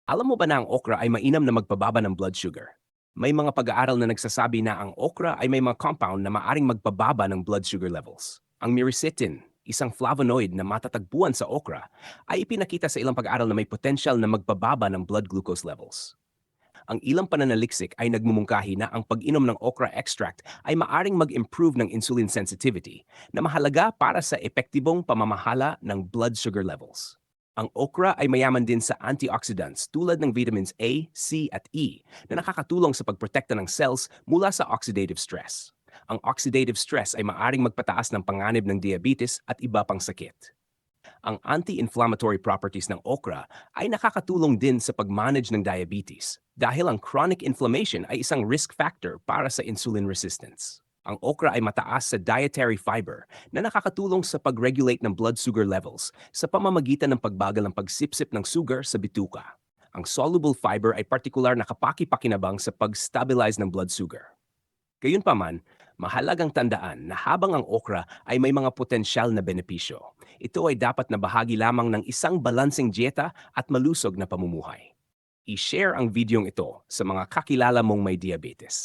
Alam mo ba na ang okra ay mainam na magpababa ng blood sugar? May mga pag-aaral na nagsasabi na ang okra ay may mga compound na maaring magpababa ng blood sugar levels. Ang myricetin, isang flavonoid na matatagpuan sa okra, ay ipinakita sa ilang pag-aaral na may potensyal na magpababa ng blood glucose levels. Ang ilang pananaliksik ay nagmumungkahi na ang pag-inom ng okra extract ay maaring mag-improve ng insulin sensitivity na mahalaga para sa epektibong pamamahala ng blood sugar levels. Ang okra ay mayaman din sa antioxidants tulad ng vitamins A, C at E na nakakatulong sa pagprotekta ng cells mula sa oxidative stress. Ang oxidative stress ay maaring magpataas ng panganib ng diabetes at iba pang sakit. Ang anti-inflammatory properties ng okra ay nakakatulong din sa pag-manage ng diabetes dahil ang chronic inflammation ay isang risk factor para sa insulin resistance. Ang okra ay mataas sa dietary fiber na nakakatulong sa pag-regulate ng blood sugar levels sa pamamagitan ng pagbagal ng pagsipsip ng sugar sa bituka. Ang soluble fiber ay partikular na kapaki-pakinabang sa pag-stabilize ng blood sugar. Gayunpaman, mahalagang tandaan na habang ang okra ay may mga potensyal na benepisyo, ito ay dapat na bahagi lamang ng isang balanseng dieta at malusog na pamumuhay. I-share ang videong ito sa mga kakilala mong may diabetes.